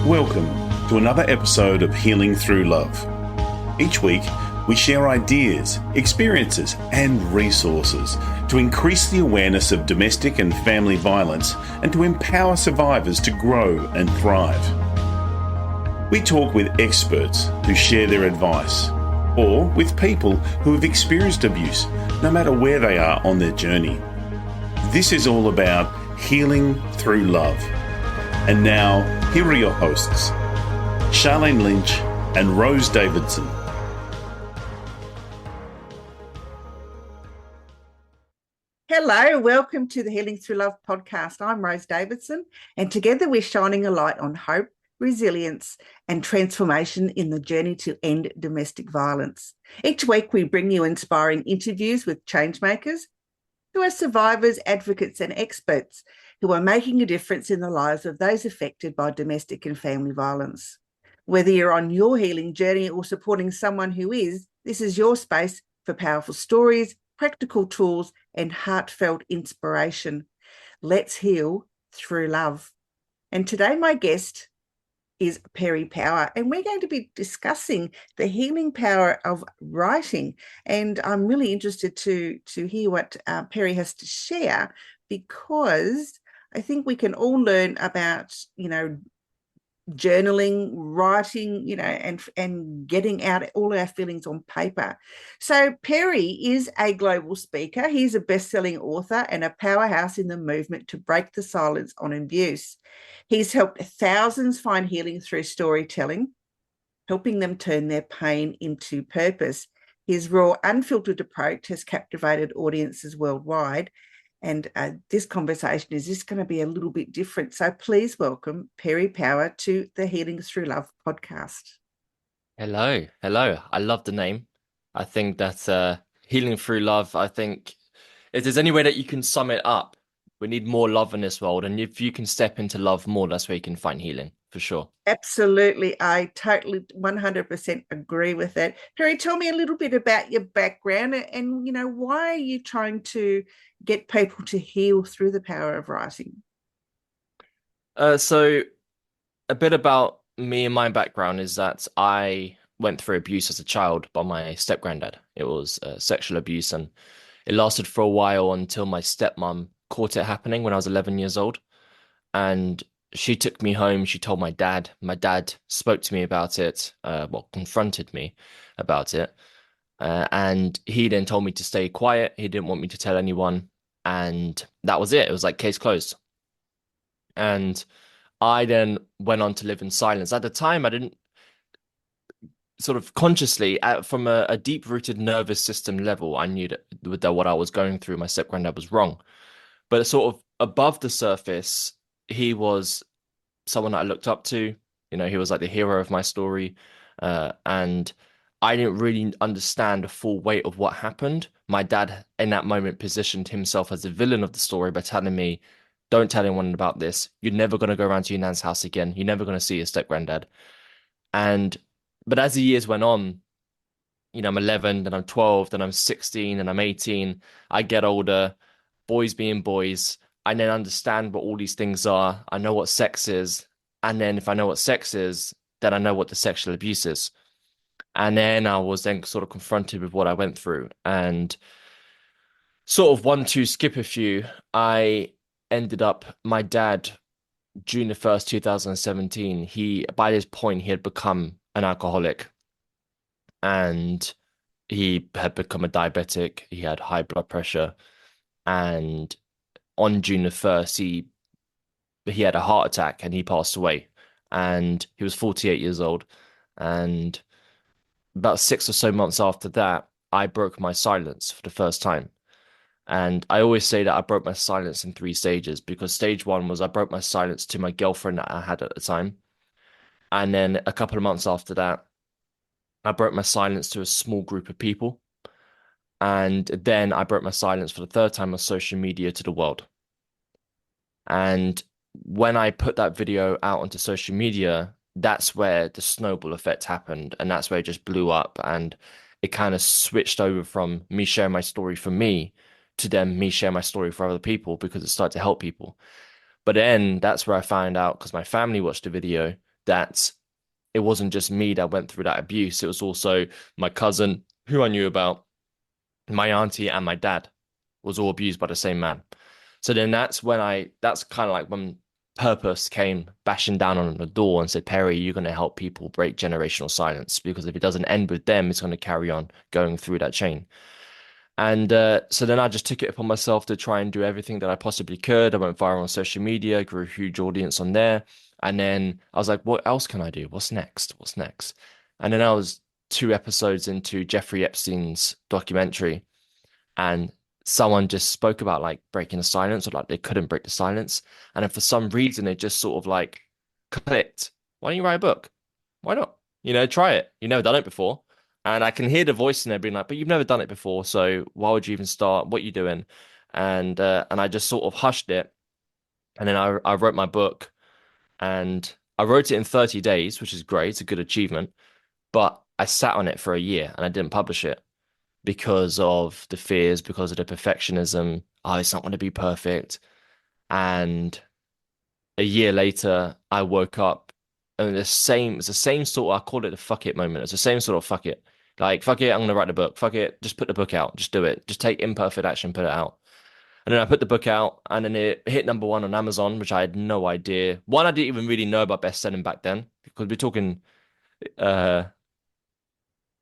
Welcome to another episode of Healing Through Love. Each week, we share ideas, experiences, and resources to increase the awareness of domestic and family violence and to empower survivors to grow and thrive. We talk with experts who share their advice, or with people who have experienced abuse, no matter where they are on their journey. This is all about healing through love. And now, here are your hosts, Charlene Lynch and Rose Davidson. Hello, welcome to the Healing Through Love podcast. I'm Rose Davidson, and together we're shining a light on hope, resilience, and transformation in the journey to end domestic violence. Each week we bring you inspiring interviews with changemakers who are survivors, advocates, and experts who are making a difference in the lives of those affected by domestic and family violence. Whether you're on your healing journey or supporting someone who is, this is your space for powerful stories, practical tools, and heartfelt inspiration. Let's heal through love. And today my guest is Perry Power, and we're going to be discussing the healing power of writing. And I'm really interested to hear what Perry has to share, because I think we can all learn about, journaling, writing, and getting out all our feelings on paper. So Perry is a global speaker. He's a best-selling author and a powerhouse in the movement to break the silence on abuse. He's helped thousands find healing through storytelling, helping them turn their pain into purpose. His raw, unfiltered approach has captivated audiences worldwide. And this conversation is just going to be a little bit different. So please welcome Perry Power to the Healing Through Love podcast. Hello. I love the name. I think that Healing Through Love, I think if there's any way that you can sum it up, we need more love in this world. And if you can step into love more, that's where you can find healing, for sure. Absolutely. I totally 100% agree with that. Perry, tell me a little bit about your background and why are you trying to get people to heal through the power of writing? So a bit about me and my background is that I went through abuse as a child by my step-granddad. It was sexual abuse, and it lasted for a while until my stepmom caught it happening when I was 11 years old. And she took me home. She told my dad. My dad spoke to me about it, confronted me about it. And he then told me to stay quiet. He didn't want me to tell anyone. And that was it. It was like case closed. And I then went on to live in silence. At the time, I didn't sort of consciously, from a deep-rooted nervous system level, I knew that what I was going through, my step-granddad was wrong. But sort of above the surface, he was someone that I looked up to. He was like the hero of my story. And I didn't really understand the full weight of what happened. My dad, in that moment, positioned himself as the villain of the story by telling me, don't tell anyone about this. You're never going to go around to your nan's house again. You're never going to see your step-granddad. But as the years went on, I'm 11, then I'm 12, then I'm 16, and I'm 18. I get older, boys being boys. I then understand what all these things are. I know what sex is. And then if I know what sex is, then I know what the sexual abuse is. And then I was then sort of confronted with what I went through. And sort of one, two, skip a few, I ended up, my dad, June the 1st, 2017, by this point, he had become an alcoholic. And he had become a diabetic. He had high blood pressure. And on June the 1st, he had a heart attack and he passed away. And he was 48 years old. And about 6 or so months after that, I broke my silence for the first time. And I always say that I broke my silence in 3 stages, because stage 1 was I broke my silence to my girlfriend that I had at the time. And then a couple of months after that, I broke my silence to a small group of people. And then I broke my silence for the 3rd time on social media to the world. And when I put that video out onto social media, that's where the snowball effect happened. And that's where it just blew up. And it kind of switched over from me sharing my story for me to then me share my story for other people, because it started to help people. But then that's where I found out, because my family watched the video, that it wasn't just me that went through that abuse. It was also my cousin, who I knew about, my auntie, and my dad was all abused by the same man. So then that's kind of like when purpose came bashing down on the door and said, Perry, you're going to help people break generational silence, because if it doesn't end with them, it's going to carry on going through that chain. And so then I just took it upon myself to try and do everything that I possibly could. I went viral on social media, grew a huge audience on there. And then I was like, what else can I do? What's next? What's next? And then I was 2 episodes into Jeffrey Epstein's documentary, and someone just spoke about like breaking the silence, or like they couldn't break the silence. And then for some reason, it just sort of like clicked. Why don't you write a book? Why not? Try it. You've never done it before. And I can hear the voice in there being like, but you've never done it before, so why would you even start? What are you doing? And I just sort of hushed it. And then I wrote my book, and I wrote it in 30 days, which is great. It's a good achievement. But I sat on it for a year and I didn't publish it because of the fears, because of the perfectionism. Oh, it's not going to be perfect. And a year later, I woke up, and it's the same sort of, I call it the fuck it moment. It's the same sort of fuck it. Like, fuck it, I'm gonna write the book. Fuck it, just put the book out. Just do it. Just take imperfect action, put it out. And then I put the book out, and then it hit #1 on Amazon, which I had no idea. One, I didn't even really know about bestselling back then, because we're talking, uh,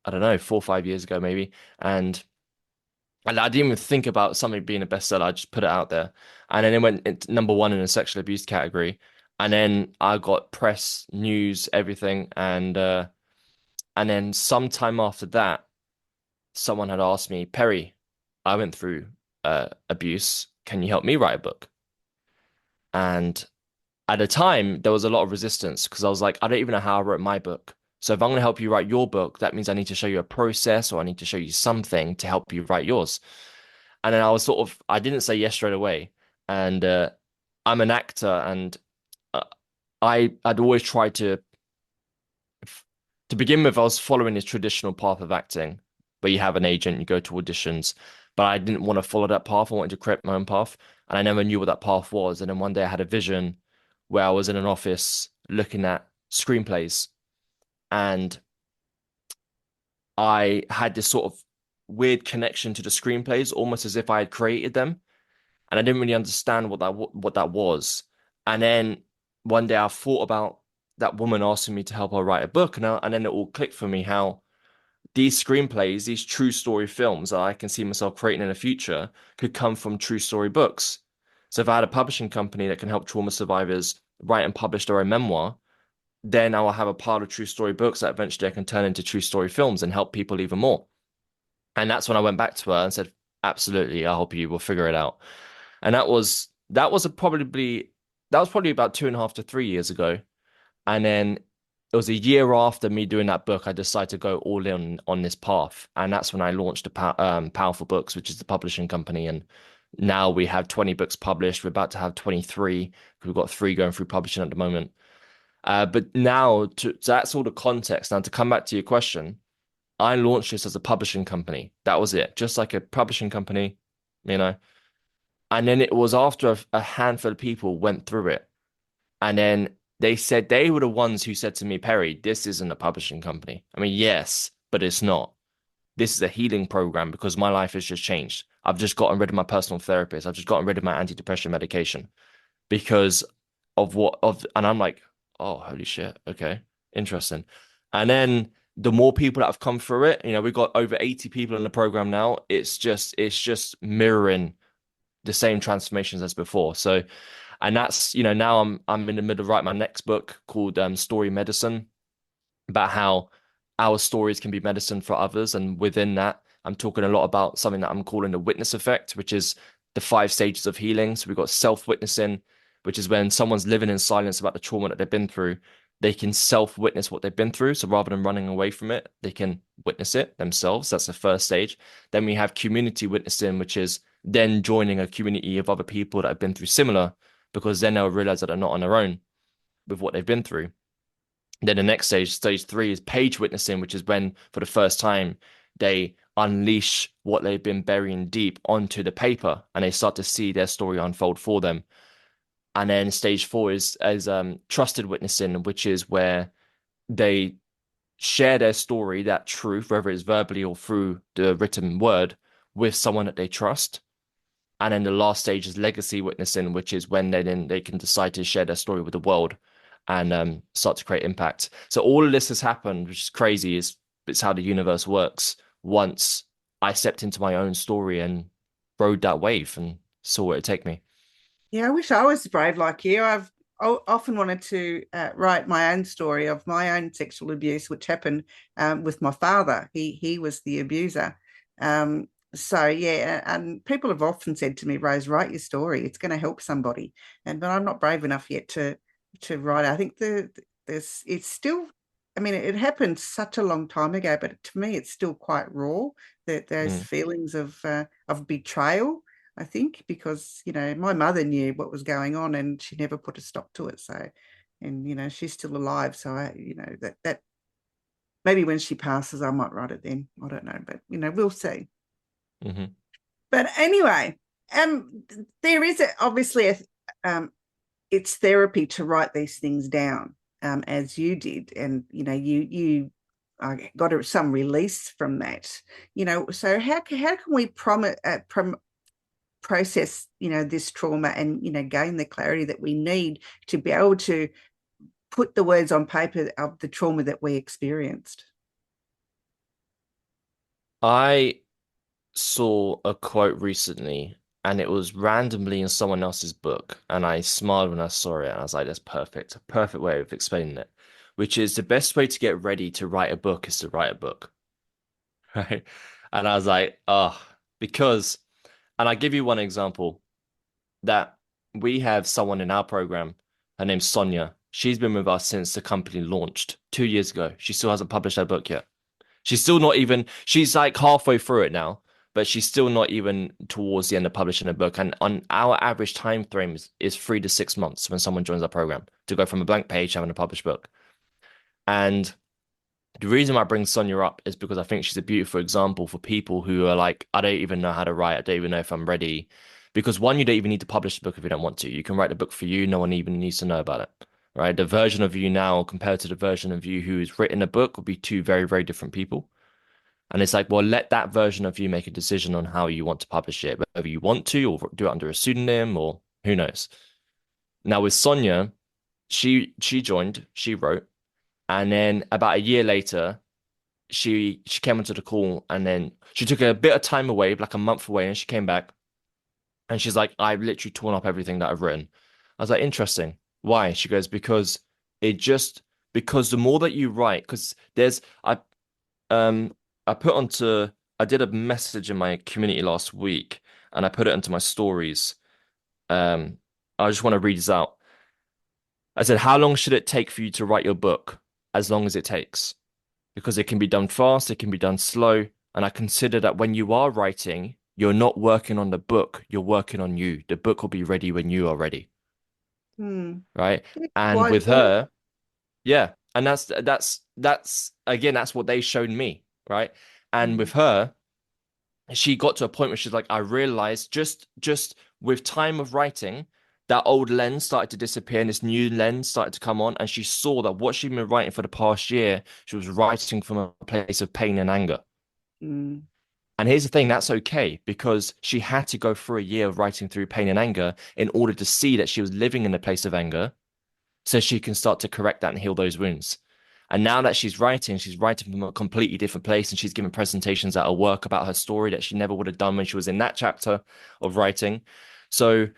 I don't know, 4 or 5 years ago maybe. And I didn't even think about something being a bestseller. I just put it out there. And then it went into #1 in the sexual abuse category. And then I got press, news, everything. And then sometime after that, someone had asked me, Perry, I went through abuse. Can you help me write a book? And at the time, there was a lot of resistance, because I was like, I don't even know how I wrote my book. So if I'm going to help you write your book, that means I need to show you a process, or I need to show you something to help you write yours. And then I didn't say yes straight away. And I'm an actor, and uh, I'd always tried to begin with, I was following this traditional path of acting, where you have an agent, you go to auditions, but I didn't want to follow that path. I wanted to create my own path, and I never knew what that path was. And then one day I had a vision where I was in an office looking at screenplays, and I had this sort of weird connection to the screenplays, almost as if I had created them, and I didn't really understand what that was. And then one day I thought about that woman asking me to help her write a book, and then it all clicked for me how these screenplays, these true story films that I can see myself creating in the future, could come from true story books. So if I had a publishing company that can help trauma survivors write and publish their own memoir, then I will have a pile of true story books that eventually I can turn into true story films and help people even more. And that's when I went back to her and said, absolutely, I'll help you. We'll figure it out. And that was probably about 2.5 to 3 years ago. And then it was a year after me doing that book, I decided to go all in on this path. And that's when I launched Powerful Books, which is the publishing company. And now we have 20 books published. We're about to have 23. We've got 3 going through publishing at the moment. But now, so that's all the context. Now, to come back to your question, I launched this as a publishing company. That was it. Just like a publishing company, you know. And then it was after a handful of people went through it. And then they said they were the ones who said to me, Perry, this isn't a publishing company. I mean, yes, but it's not. This is a healing program, because my life has just changed. I've just gotten rid of my personal therapist. I've just gotten rid of my antidepressant medication because and I'm like, oh, holy shit. Okay, interesting. And then the more people that have come through it, we've got over 80 people in the program now. It's just mirroring the same transformations as before. So, and that's, now I'm in the middle of writing my next book called Story Medicine, about how our stories can be medicine for others. And within that, I'm talking a lot about something that I'm calling the witness effect, which is the 5 stages of healing. So we've got self-witnessing, which is when someone's living in silence about the trauma that they've been through. They can self-witness what they've been through. So rather than running away from it, they can witness it themselves. That's the first stage. Then we have community witnessing, which is then joining a community of other people that have been through similar, because then they'll realize that they're not on their own with what they've been through. Then the next stage 3, is page witnessing, which is when, for the first time, they unleash what they've been burying deep onto the paper, and they start to see their story unfold for them. And then stage four is as trusted witnessing, which is where they share their story, that truth, whether it's verbally or through the written word, with someone that they trust. And then the last stage is legacy witnessing, which is when they can decide to share their story with the world and start to create impact. So all of this has happened, which is crazy. It's how the universe works. Once I stepped into my own story and rode that wave and saw where it take me. Yeah, I wish I was brave like you. I've often wanted to write my own story of my own sexual abuse, which happened with my father. He was the abuser. So yeah, and people have often said to me, Rose, write your story. It's going to help somebody. But I'm not brave enough yet to write. I think there's it's still. I mean, it happened such a long time ago, but to me, it's still quite raw. That those Mm, feelings of betrayal, I think, because, my mother knew what was going on and she never put a stop to it. So, and, she's still alive. So, that maybe when she passes, I might write it then. I don't know, but, we'll see. hmm But anyway, there is obviously it's therapy to write these things down, as you did. And, you got some release from that, so how can we process this trauma and gain the clarity that we need to be able to put the words on paper of the trauma that we experienced? I saw a quote recently and it was randomly in someone else's book. And I smiled when I saw it. And I was like, that's perfect. A perfect way of explaining it, which is the best way to get ready to write a book is to write a book. Right. And I was like, oh, because, and I give you one example that we have someone in our program. Her name's Sonia. She's been with us since the company launched 2 years ago. She still hasn't published her book yet. She's still not even, she's like halfway through it now, but she's still not even towards the end of publishing a book. And on our average time frame is 3 to 6 months when someone joins our program to go from a blank page having a published book. And the reason why I bring Sonia up is because I think she's a beautiful example for people who are like, I don't even know how to write. I don't even know if I'm ready. Because one, you don't even need to publish the book if you don't want to. You can write the book for you. No one even needs to know about it. Right? The version of you now compared to the version of you who's written a book will be two very, very different people. And it's like, well, let that version of you make a decision on how you want to publish it, whether you want to or do it under a pseudonym or who knows. Now with Sonia, she joined, she wrote, and then about a year later, she came onto the call and then she took a bit of time away, like a month away, and she came back and she's like, I've literally torn up everything that I've written. I was like, interesting. Why? She goes, it just because the more that you write, because um I put onto I did a message in my community last week and I put it into my stories. Um I just want to read this out. I said, how long should it take for you to write your book? As long as it takes. Because it can be done fast, it can be done slow. And I consider that when you are writing, you're not working on the book, you're working on you. The book will be ready when you are ready. Hmm. Right. And Wise with words. her, yeah. And that's again, that's what they showed me. Right. And Hmm. with her, she got to a point where she's like, I realized just with time of writing, that old lens started to disappear and this new lens started to come on. And she saw that what she'd been writing for the past year, she was writing from a place of pain and anger. Hmm. And here's the thing, that's okay because she had to go through a year of writing through pain and anger in order to see that she was living in a place of anger so she can start to correct that and heal those wounds. And now that she's writing from a completely different place and she's giving presentations at her work about her story that she never would have done when she was in that chapter of writing. So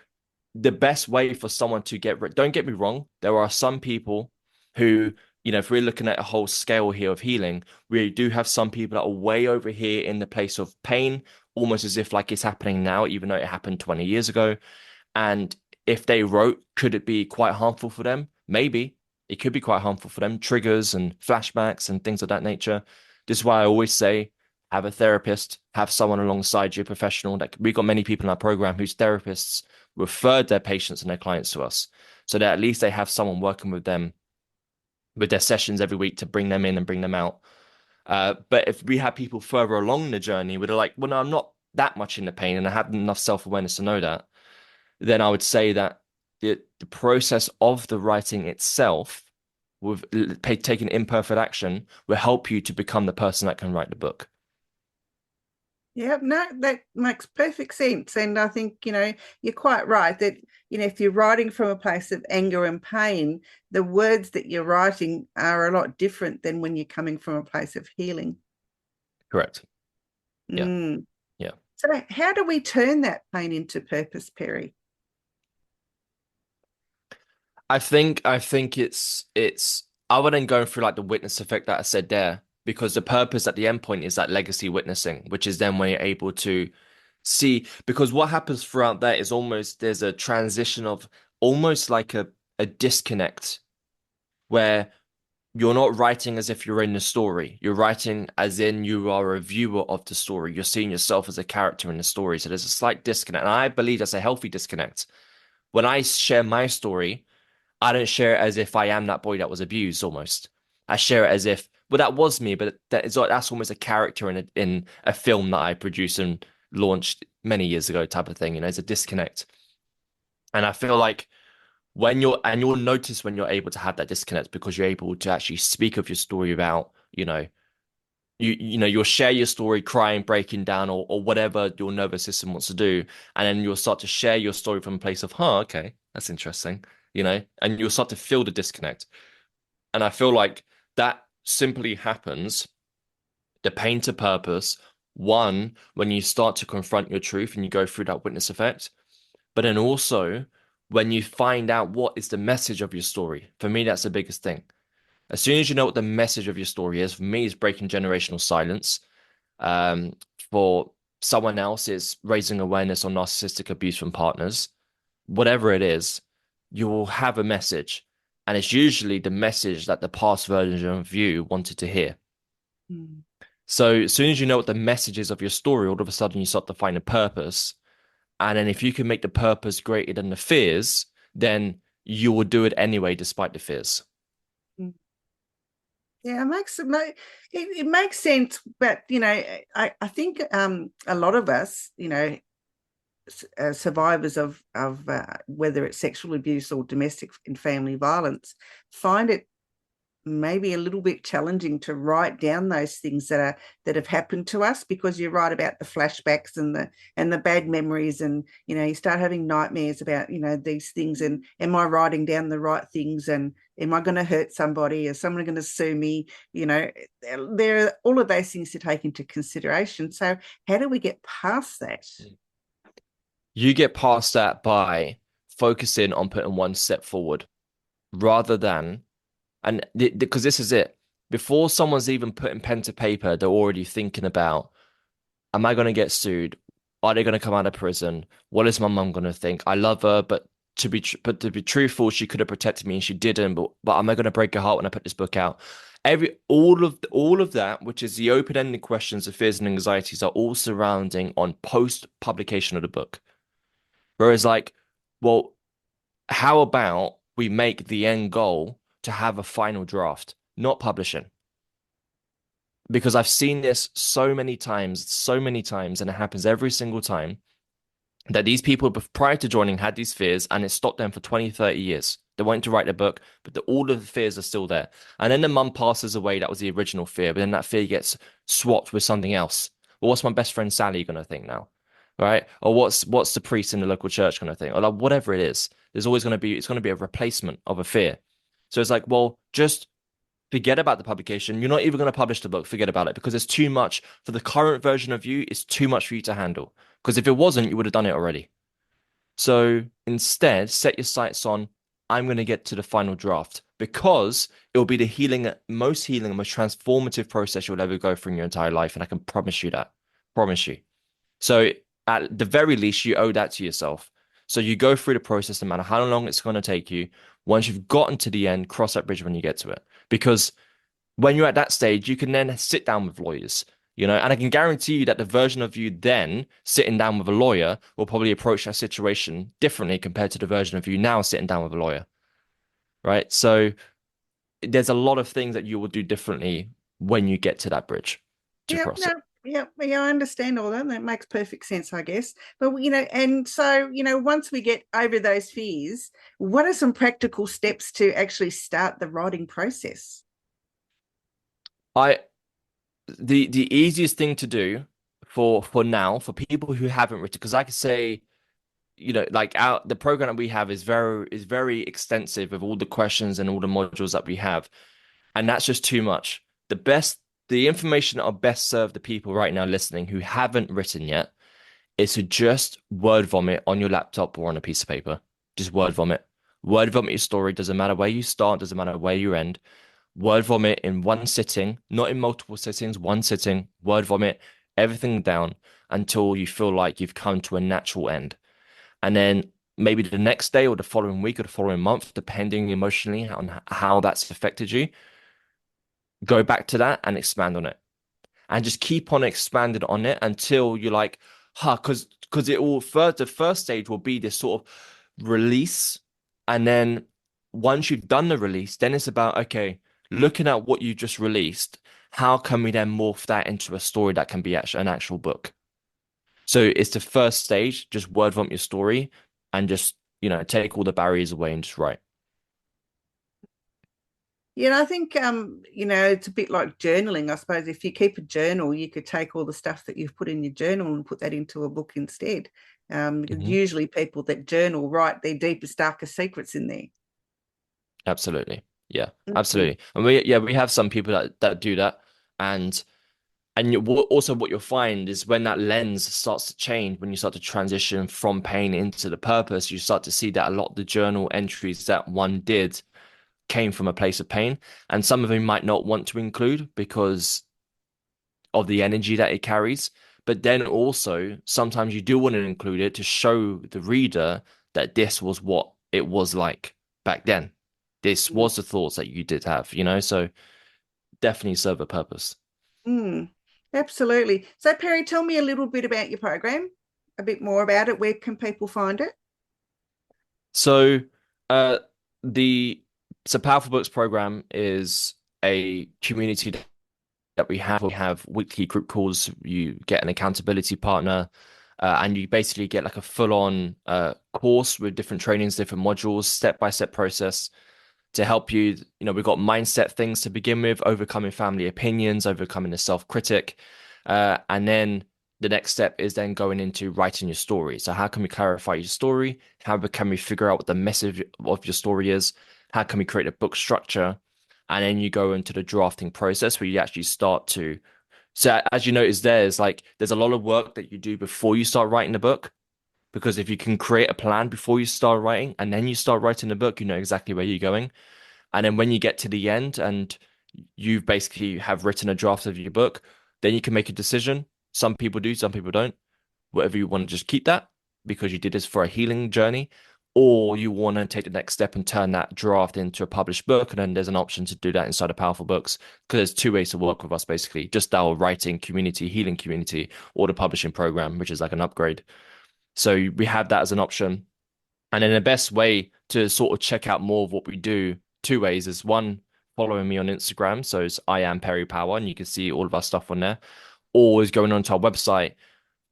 the best way for someone to don't get me wrong, there are some people who, if we're looking at a whole scale here of healing, we do have some people that are way over here in the place of pain, almost as if like it's happening now, even though it happened 20 years ago. And if they wrote, could it be quite harmful for them? Maybe it could be quite harmful for them, triggers and flashbacks and things of that nature. This is why I always say, have a therapist, have someone alongside you, a professional. Like we've got many people in our program whose therapists referred their patients and their clients to us, so that at least they have someone working with them with their sessions every week to bring them in and bring them out. But if we have people further along the journey where they're like, well, no, I'm not that much in the pain and I have enough self-awareness to know that, then I would say that the process of the writing itself, with taking imperfect action, will help you to become the person that can write the book. Yeah, no, that makes perfect sense. And I think, you're quite right that, if you're writing from a place of anger and pain, the words that you're writing are a lot different than when you're coming from a place of healing. Correct. Yeah. Mm. Yeah. So how do we turn that pain into purpose, Perry? I think it's other than going through like the witness effect that I said there, because the purpose at the end point is that legacy witnessing, which is then when you're able to see, because what happens throughout that is almost there's a transition of almost like a disconnect where you're not writing as if you're in the story. You're writing as in you are a viewer of the story. You're seeing yourself as a character in the story. So there's a slight disconnect. And I believe that's a healthy disconnect. When I share my story, I don't share it as if I am that boy that was abused almost. I share it as if, well, that was me, but that's almost a character in a film that I produced and launched many years ago type of thing. It's a disconnect. And I feel like you'll notice when you're able to have that disconnect because you're able to actually speak of your story about, you'll share your story, crying, breaking down, or whatever your nervous system wants to do, and then you'll start to share your story from a place of, okay, that's interesting, and you'll start to feel the disconnect. And I feel like that simply happens, the pain to purpose, one, when you start to confront your truth and you go through that witness effect, but then also when you find out what is the message of your story. For me, that's the biggest thing. As soon as you know what the message of your story is, for me, it's breaking generational silence. Um, for someone else, it's raising awareness on narcissistic abuse from partners. Whatever it is, you will have a message. And it's usually the message that the past version of you wanted to hear. Mm. So as soon as you know what the message is of your story, all of a sudden you start to find a purpose. And then if you can make the purpose greater than the fears, then you will do it anyway, despite the fears. Mm. Yeah, it makes sense, but I think a lot of us, survivors of whether it's sexual abuse or domestic and family violence, find it maybe a little bit challenging to write down those things that have happened to us, because you're right about the flashbacks and the bad memories, and you start having nightmares about these things, and am I writing down the right things, and am I going to hurt somebody, is someone going to sue me? There are all of those things to take into consideration. So how do we get past that? You get past that by focusing on putting one step forward rather than, and because this is it, before someone's even putting pen to paper, they're already thinking about, am I going to get sued? Are they going to come out of prison? What is my mum going to think? I love her, but to be truthful, she could have protected me and she didn't. But am I going to break her heart when I put this book out? All of that, which is the open-ended questions of fears and anxieties, are all surrounding on post-publication of the book. Whereas, like, well, how about we make the end goal to have a final draft, not publishing? Because I've seen this so many times, and it happens every single time that these people prior to joining had these fears and it stopped them for 20, 30 years. They wanted to write a book, but all of the fears are still there. And then the mum passes away. That was the original fear, but then that fear gets swapped with something else. Well, what's my best friend Sally going to think now? Right? Or what's the priest in the local church going to think? Or like whatever it is, it's going to be a replacement of a fear. So it's like, well, just forget about the publication. You're not even going to publish the book. Forget about it, because it's too much for the current version of you. It's too much for you to handle. Because if it wasn't, you would have done it already. So instead, set your sights on, I'm going to get to the final draft, because it will be the most transformative process you'll ever go through in your entire life. And I can promise you that. Promise you. So at the very least, you owe that to yourself. So you go through the process, no matter how long it's going to take you. Once you've gotten to the end, cross that bridge when you get to it. Because when you're at that stage, you can then sit down with lawyers, and I can guarantee you that the version of you then sitting down with a lawyer will probably approach that situation differently compared to the version of you now sitting down with a lawyer, right? So there's a lot of things that you will do differently when you get to that bridge to Yeah, cross no, it. Yeah, yeah, I understand all that. That makes perfect sense, I guess. But and so, once we get over those fears, what are some practical steps to actually start the writing process? I the easiest thing to do for now for people who haven't written, because I could say, like our the program that we have is very extensive with all the questions and all the modules that we have, and that's just too much. The information that will best serve the people right now listening who haven't written yet is to just word vomit on your laptop or on a piece of paper. Just word vomit. Word vomit your story. Doesn't matter where you start, doesn't matter where you end. Word vomit in one sitting, not in multiple sittings, one sitting, word vomit everything down until you feel like you've come to a natural end. And then maybe the next day or the following week or the following month, depending emotionally on how that's affected you, go back to that and expand on it. And just keep on expanding on it until you're like, because it will first the first stage will be this sort of release. And then once you've done the release, then it's about, okay, looking at what you just released, how can we then morph that into a story that can be an actual book? So it's the first stage, just word vomit your story and just, take all the barriers away and just write. Yeah, I think it's a bit like journaling. I suppose if you keep a journal, you could take all the stuff that you've put in your journal and put that into a book instead. Mhm. Usually people that journal write their deepest, darkest secrets in there. Absolutely. Yeah, Mhm. absolutely. And we have some people that do that. Also what you'll find is when that lens starts to change, when you start to transition from pain into the purpose, you start to see that a lot of the journal entries that one did came from a place of pain. And some of them might not want to include because of the energy that it carries. But then also, sometimes you do want to include it to show the reader that this was what it was like back then. This was the thoughts that you did have, so definitely serve a purpose. Mm, absolutely. So, Perry, tell me a little bit about your program, a bit more about it. Where can people find it? So, uh, the Powerful Books program is a community that we have. We have weekly group calls. You get an accountability partner, and you basically get like a full-on course with different trainings, different modules, step-by-step process to help you. We've got mindset things to begin with, overcoming family opinions, overcoming the self-critic, and then the next step is then going into writing your story. So how can we clarify your story? How can we figure out what the message of your story is? How can we create a book structure? And then you go into the drafting process where you actually start to. So as you notice, there's a lot of work that you do before you start writing the book. Because if you can create a plan before you start writing and then you start writing the book, you know exactly where you're going. And then when you get to the end and you basically have written a draft of your book, then you can make a decision. Some people do, some people don't. Whatever you want to just keep that because you did this for a healing journey, or you want to take the next step and turn that draft into a published book. And then there's an option to do that inside of Powerful Books because there's two ways to work with us basically, just our writing community, healing community, or the publishing program, which is like an upgrade. So we have that as an option. And then the best way to sort of check out more of what we do, two ways, is one, following me on Instagram. So it's I am Perry Power, and you can see all of our stuff on there. Or is going onto our website.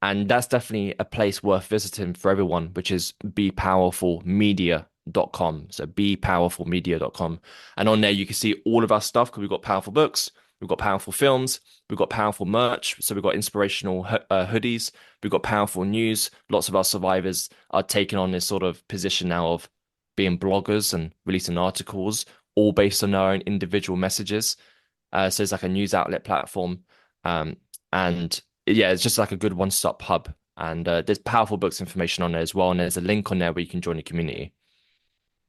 And that's definitely a place worth visiting for everyone, which is bepowerfulmedia.com. So bepowerfulmedia.com. And on there, you can see all of our stuff because we've got powerful books, we've got powerful films, we've got powerful merch. So we've got inspirational hoodies, we've got powerful news. Lots of our survivors are taking on this sort of position now of being bloggers and releasing articles, all based on their own individual messages. So it's like a news outlet platform. And yeah, it's just like a good one-stop hub. And there's powerful books information on there as well. And there's a link on there where you can join the community.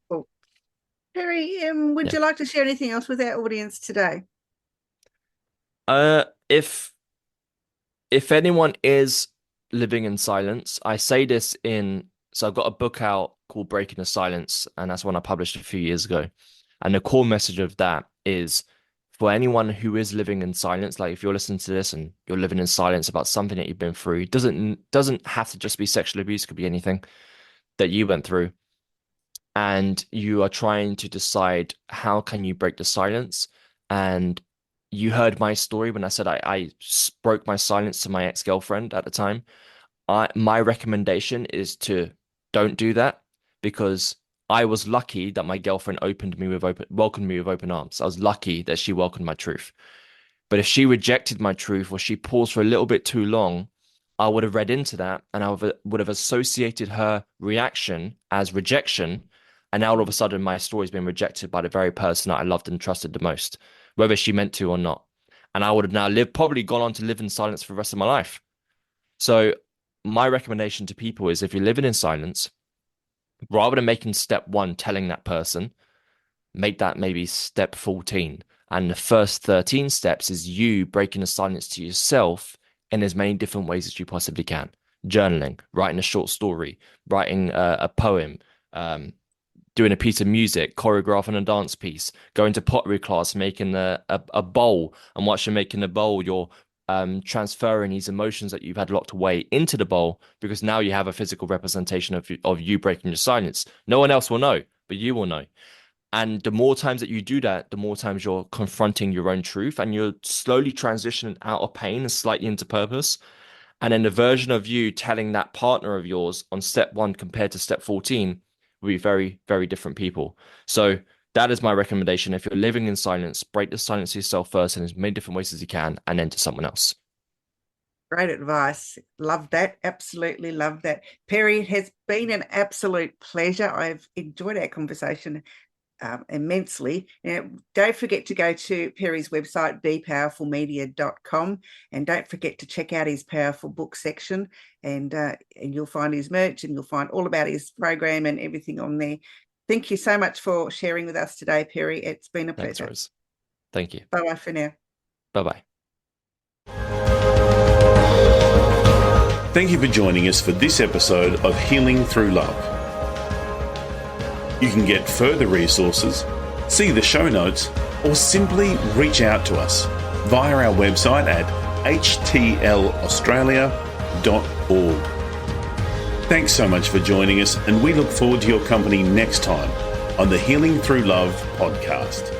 Well, Perry, would Yeah. you like to share anything else with our audience today? Uh, if if anyone is living in silence, I say this in, so I've got a book out called Breaking the Silence, and that's one I published a few years ago. And the core message of that is for anyone who is living in silence, like if you're listening to this and you're living in silence about something that you've been through, doesn't have to just be sexual abuse, could be anything that you went through. And you are trying to decide how can you break the silence and you heard my story when I said I broke my silence to my ex-girlfriend at the time. My recommendation is to don't do that, because I was lucky that my girlfriend welcomed me with open arms. I was lucky that she welcomed my truth. But if she rejected my truth, or she paused for a little bit too long, I would have read into that, and would have associated her reaction as rejection. And now all of a sudden my story's been rejected by the very person that I loved and trusted the most, whether she meant to or not. And I would have now probably gone on to live in silence for the rest of my life. So my recommendation to people is, if you're living in silence, rather than making step 1, telling that person, make that maybe step 14. And the first 13 steps is you breaking the silence to yourself in as many different ways as you possibly can. Journaling, writing a short story, writing a poem, doing a piece of music, choreographing a dance piece, going to pottery class, making a bowl. And whilst you're making the bowl, you're transferring these emotions that you've had locked away into the bowl, because now you have a physical representation of you breaking your silence. No one else will know, but you will know. And the more times that you do that, the more times you're confronting your own truth, and you're slowly transitioning out of pain and slightly into purpose. And then the version of you telling that partner of yours on step 1 compared to step 14 will be very, very different people. So that is my recommendation. If you're living in silence, break the silence to yourself first in as many different ways as you can, and then to someone else. Great advice. Love that. Absolutely love that. Perry, it has been an absolute pleasure. I've enjoyed our conversation immensely. Now, don't forget to go to Perry's website, bepowerfulmedia.com, and don't forget to check out his powerful book section, and you'll find his merch, and you'll find all about his program and everything on there. Thank you so much for sharing with us today, Perry. It's been a pleasure. Thanks, Rose. Thank you. Bye-bye for now. Bye-bye. Thank you for joining us for this episode of Healing Through Love. You can get further resources, see the show notes, or simply reach out to us via our website at htlaustralia.org. Thanks so much for joining us, and we look forward to your company next time on the Healing Through Love podcast.